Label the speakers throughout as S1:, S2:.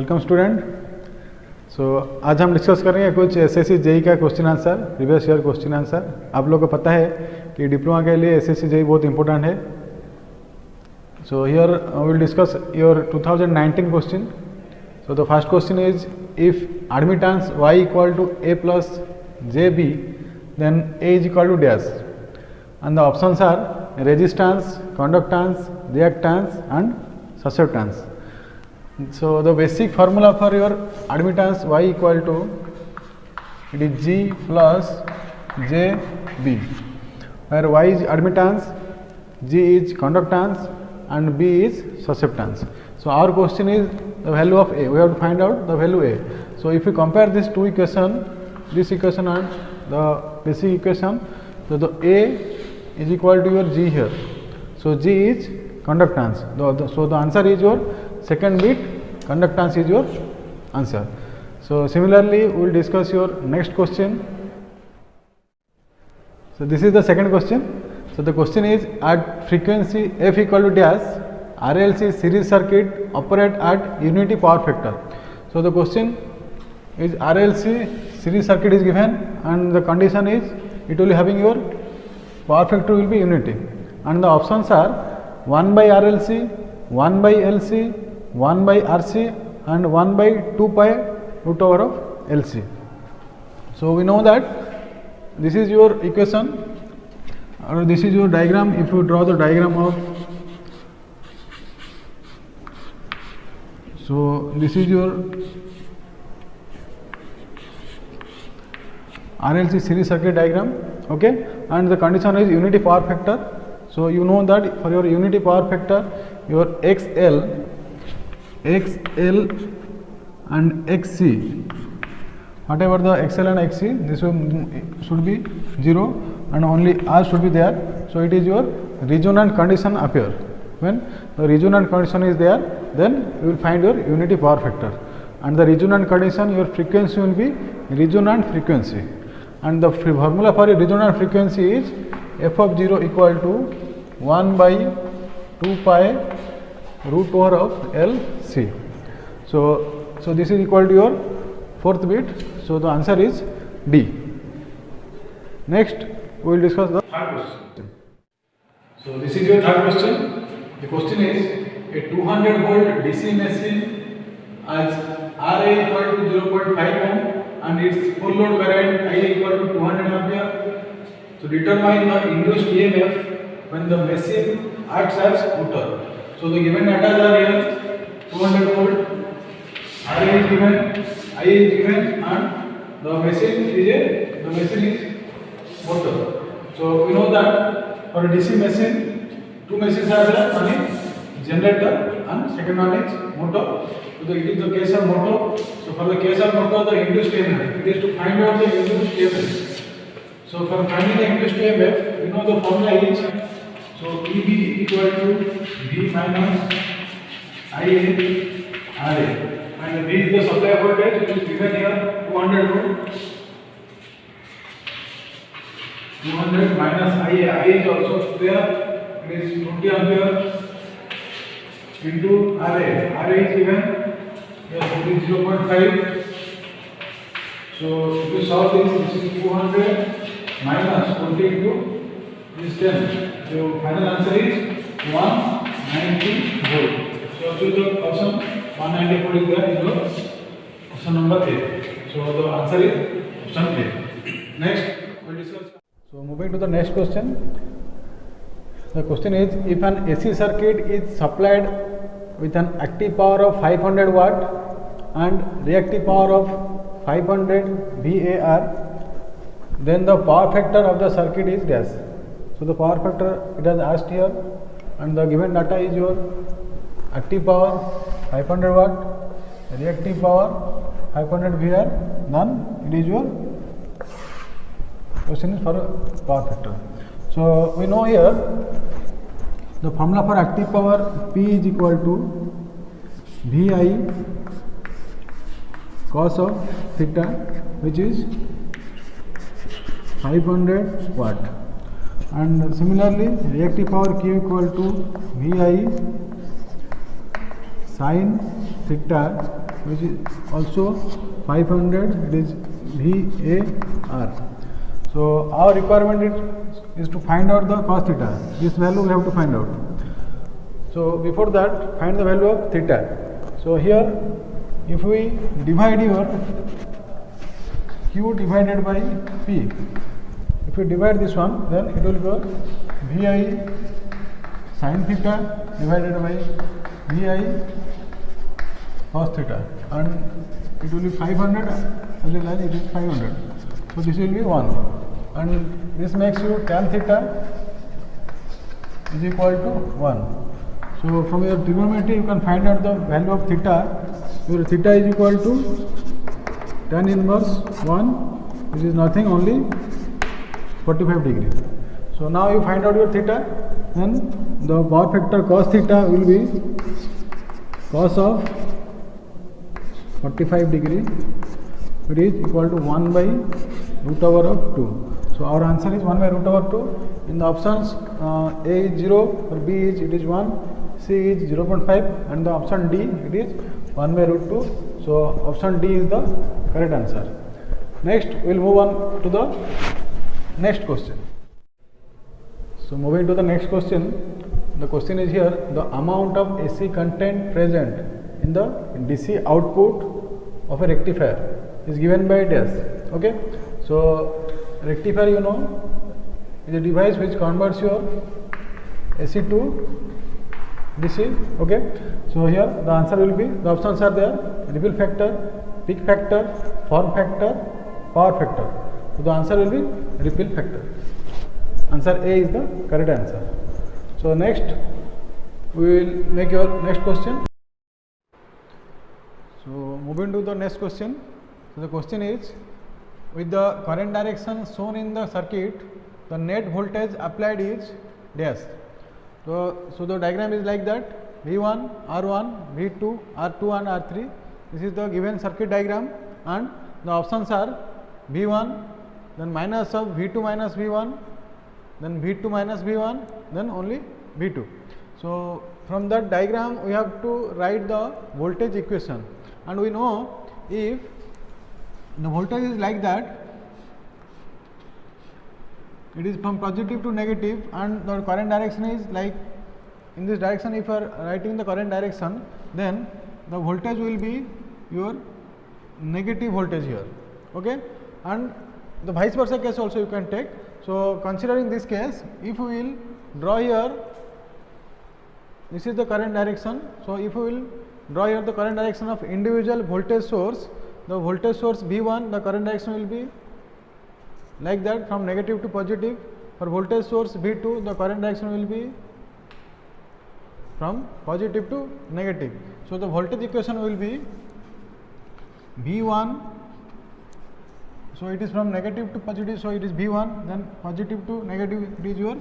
S1: Welcome student. आज हम discuss करेंगे कुछ एसएससी जेई का question answer, previous year question answer. आप लोगों को पता है कि डिप्लोमा के लिए एसएससी जेई बहुत इंपॉर्टेंट है। So here will discuss your 2019 question. So the first question is if admittance y equal to a plus jb then a is equal to dash and the options are resistance, conductance, reactance and susceptance. So the basic formula for your admittance y equal to it is G plus JB, where y is admittance, G is conductance and B is susceptance. So our question is the value of A. We have to find out the value A. So if you compare these two equation, this equation and the basic equation, so the A is equal to your G here. So G is conductance. So the answer is your second bit, conductance is your answer. So similarly we will discuss your next question. So this is the second question. So the question is at frequency f equal to dash RLC series circuit operate at unity power factor. So the question is RLC series circuit is given and the condition is it will be having your power factor will be unity, and the options are 1 by RLC, 1 by LC, 1 by RC and 1 by 2 pi root over of LC. So we know that this is your equation or this is your diagram. If you draw the diagram of, so this is your RLC series circuit diagram, okay, and the condition is unity power factor. So you know that for your unity power factor, your XL and XC, whatever the XL and XC, this should be 0 and only R should be there. So it is your resonant condition appear. When the resonant condition is there, then you will find your unity power factor, and the resonant condition, your frequency will be resonant frequency, and the formula for a resonant frequency is f of 0 equal to 1 by 2 pi root over of LC. So this is equal to your fourth bit. So the answer is D. Next we will discuss the third question. So this is your third question. The question is a 200 volt DC machine as RA equal to 0.5 ohm and its full load current I equal to 200 ampere. So determine the induced EMF when the machine acts as motor. So the given data are here: 200 volt, RA is given, I is given, and the machine is motor. So we know that for a DC machine, two machines are there, one is generator and second one is motor. So it is the case of motor. So for the case of motor, the induced EMF, it is to find out the induced EMF. So for finding the induced EMF, we know the formula is, so EB equal to V minus IA RA, and V is the supply voltage which is given here 200 volt. 200 minus IA, I is also there, it is 20 ampere into RA is given here, it is 0.5. So if you solve this is 200 minus 20 into this 10. So final answer is 190 volt. So choose the option 190 volt is there in your option number A. So the answer is option A. Next we will discuss. So moving to the next question. The question is if an AC circuit is supplied with an active power of 500 watt and reactive power of 500 VAR, then the power factor of the circuit is dash. So the power factor it has asked here, and the given data is your active power 500 watt, reactive power 500 VAR, then it is your question is for power factor. So we know here the formula for active power P is equal to VI cos of theta, which is 500 watt, and similarly reactive power Q equal to VI sin theta, which is also 500, it is VAR. So our requirement is to find out the cos theta. This value we have to find out. So before that, find the value of theta. So here, if we divide your Q divided by P, if we divide this one, then it will go VI sin theta divided by VI cos theta, and it will be 500, as well as it is 500. So this will be 1, and this makes you tan theta is equal to 1. So from your trigonometry you can find out the value of theta. Your theta is equal to tan inverse 1, which is nothing, only 45 degree. So now you find out your theta, then the power factor cos theta will be cos of 45 degree, it is equal to 1 by root over of 2. So our answer is 1 by root over 2. In the options, A is 0, or B is it is 1, C is 0.5, and the option D it is 1 by root 2. So option D is the correct answer. Next we will move on to the next question. So moving to the next question, the question is here: the amount of AC content present in the DC output of a rectifier is given by dash. Okay, so rectifier, you know, is a device which converts your AC to DC. Okay, so here the answer will be, the options are there: ripple factor, peak factor, form factor, power factor. So the answer will be ripple factor. Answer A is the correct answer. So next we will make your next question. So moving to the next question. So the question is, with the current direction shown in the circuit, the net voltage applied is dash. So the diagram is like that: V1, R1, V2, R2 and R3. This is the given circuit diagram, and the options are V1, then minus of V2 minus V1, then V2 minus V1, then only V2. So from that diagram we have to write the voltage equation, and we know if the voltage is like that, it is from positive to negative, and the current direction is like in this direction. If you are writing the current direction, then the voltage will be your negative voltage here. Okay, and the vice versa case also you can take. So considering this case, if we will draw here, this is the current direction. So if we will draw here the current direction of individual voltage source, the voltage source V1, the current direction will be like that, from negative to positive. For voltage source V2, the current direction will be from positive to negative. So the voltage equation will be V1, so it is from negative to positive, so it is V1, then positive to negative, it is your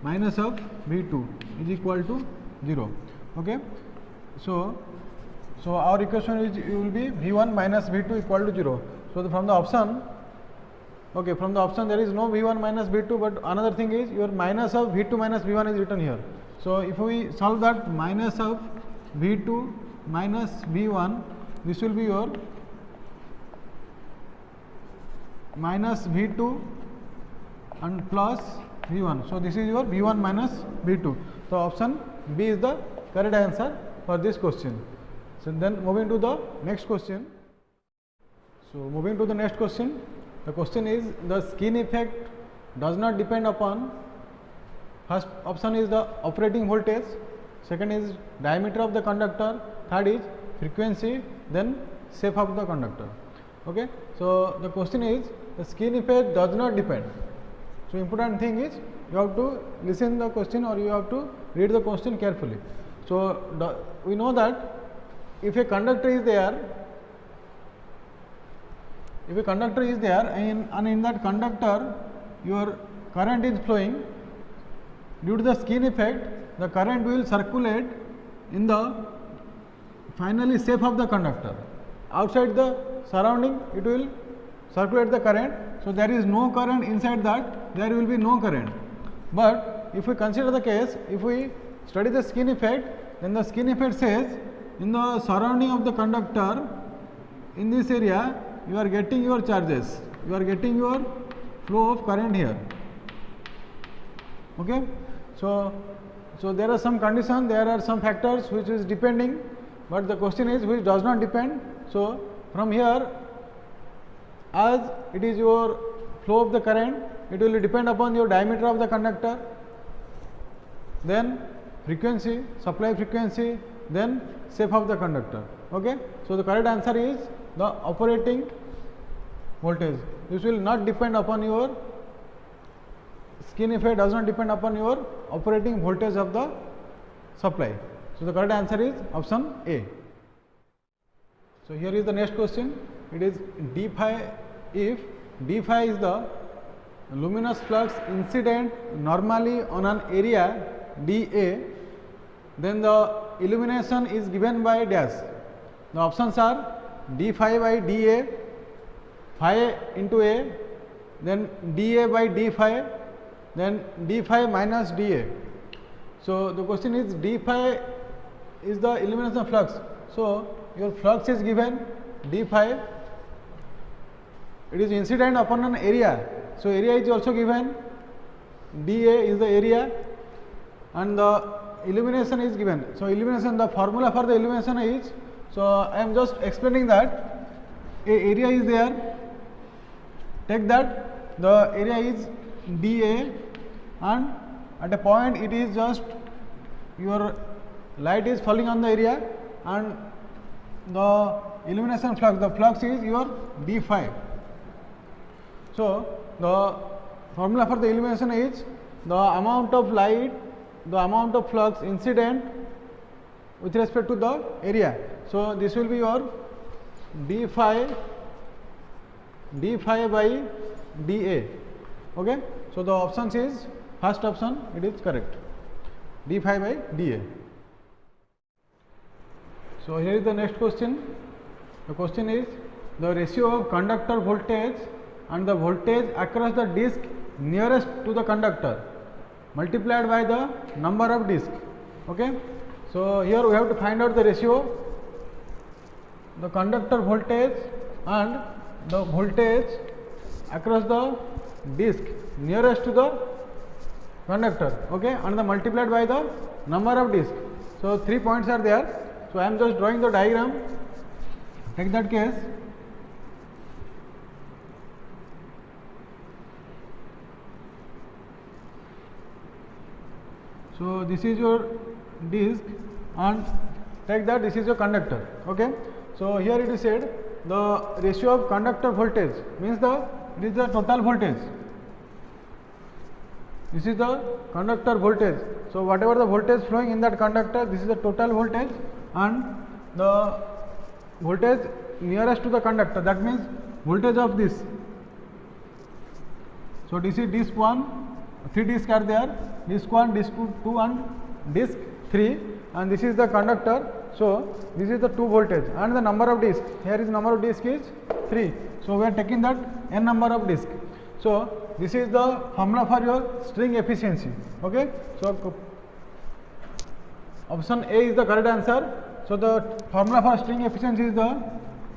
S1: minus of V2 is equal to 0. Okay, so our equation is, it will be V1 minus V2 equal to 0. So from the option, okay, from the option there is no V1 minus V2, but another thing is your minus of V2 minus V1 is written here. So if we solve that, minus of V2 minus V1, this will be your minus V2 and plus V1. So this is your V1 minus V2. So option B is the correct answer for this question. So then moving to the next question. So moving to the next question. The question is, the skin effect does not depend upon, first option is the operating voltage, second is diameter of the conductor, third is frequency, then shape of the conductor. Okay, so the question is, the skin effect does not depend. So important thing is, you have to listen the question, or you have to read the question carefully. So we know that if a conductor is there, and in that conductor your current is flowing, due to the skin effect, the current will circulate in the finally shape of the conductor. Outside the surrounding, it will circulate the current. So there is no current inside that, there will be no current. But if we consider the case, if we study the skin effect, then the skin effect says, in the surrounding of the conductor, in this area you are getting your charges, you are getting your flow of current here. Okay, so there are some conditions, there are some factors which is depending, but the question is which does not depend. So from here, as it is your flow of the current, it will depend upon your diameter of the conductor, then frequency, supply frequency, then shape of the conductor. Okay, so the correct answer is the operating voltage. This will not depend upon your skin effect, does not depend upon your operating voltage of the supply. So the correct answer is option A. So here is the next question. It is d phi. If d phi is the luminous flux incident normally on an area dA, then the illumination is given by dash. The options are d phi by dA, phi into A, then dA by d phi, then d phi minus dA. So the question is d phi is the illumination flux. So your flux is given d phi. It is incident upon an area. So area is also given. dA is the area, and the illumination is given. So illumination, the formula for the illumination is. So I am just explaining that a area is there. Take that the area is dA, and at a point it is just your light is falling on the area, and the illumination flux, the flux is your d phi. So the formula for the illumination is the amount of light, the amount of flux incident with respect to the area. So this will be your d phi by dA. Okay, so the option is first option, it is correct, d phi by dA. So here is the next question. The question is the ratio of conductor voltage and the voltage across the disc nearest to the conductor multiplied by the number of disc. Okay, so here we have to find out the ratio, the conductor voltage and the voltage across the disc nearest to the conductor. Okay, and the multiplied by the number of disc. So 3 points are there. So I am just drawing the diagram. Take that case. So this is your disc, and take that this is your conductor. Okay, so here it is said the ratio of conductor voltage means this is the total voltage. This is the conductor voltage. So whatever the voltage flowing in that conductor, this is the total voltage, and the voltage nearest to the conductor, that means voltage of this. So this is disc 1, 3 discs are there, disc 1, disc 2 and disc 3, and this is the conductor. So this is the 2 voltage, and the number of discs, here is number of disc is 3. So we are taking that n number of disc. So this is the formula for your string efficiency. Okay, so option A is the correct answer. So the formula for string efficiency is the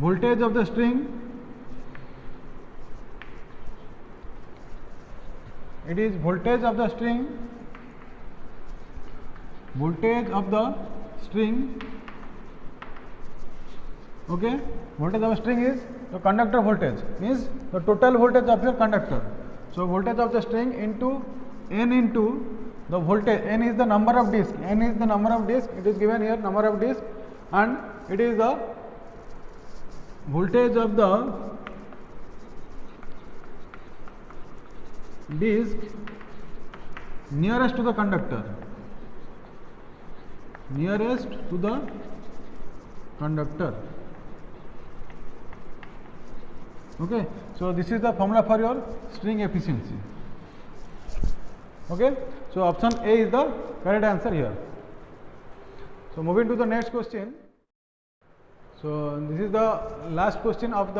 S1: voltage of the string. It is voltage of the string, voltage of the string. Okay, voltage of the string is the conductor voltage, means the total voltage of your conductor. So voltage of the string into n into the voltage. N is the number of disc. N is the number of disc. It is given here, number of disc, and it is the voltage of the disc nearest to the conductor. Nearest to the conductor. Okay, so this is the formula for your string efficiency. Okay, so option A is the correct answer here. So moving to the next question. So this is the last question of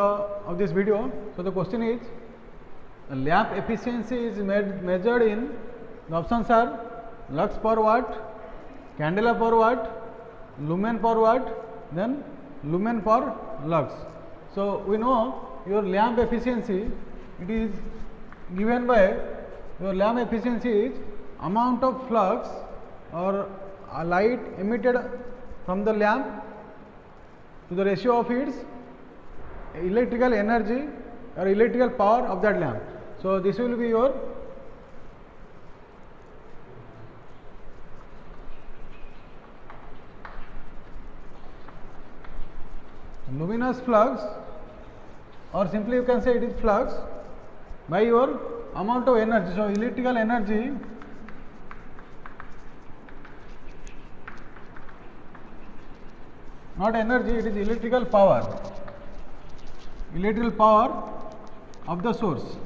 S1: this video. So the question is, lamp efficiency is measured in, the options are lux per watt, candela per watt, lumen per watt, then lumen per lux. So we know your lamp efficiency, it is given by your lamp efficiency is amount of flux or a light emitted from the lamp to the ratio of its electrical energy or electrical power of that lamp. So this will be your luminous flux, or simply you can say it is flux by your amount of energy. So electrical energy not energy, it is electrical power of the source.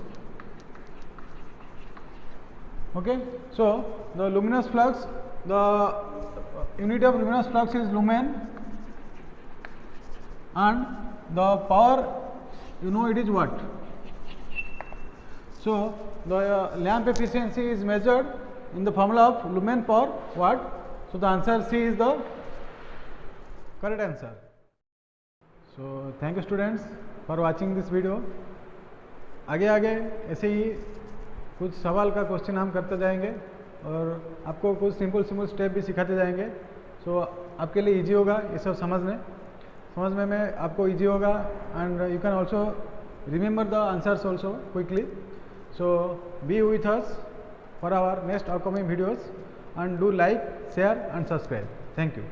S1: Okay. So the luminous flux, the unit of luminous flux is lumen, and the power, you know, it is watt. So the lamp efficiency is measured in the formula of lumen per watt. So the answer C is the correct answer. So thank you students for watching this video. आगे ऐसे ही कुछ सवाल का question हम करते जाएंगे और आपको कुछ सिंपल स्टेप भी सिखाते जाएंगे. सो आपके लिए इजी होगा ये सब समझने में आपको इजी होगा, and you can also remember the answers also quickly. So be with us for our next upcoming videos, and do like, share and subscribe. Thank you.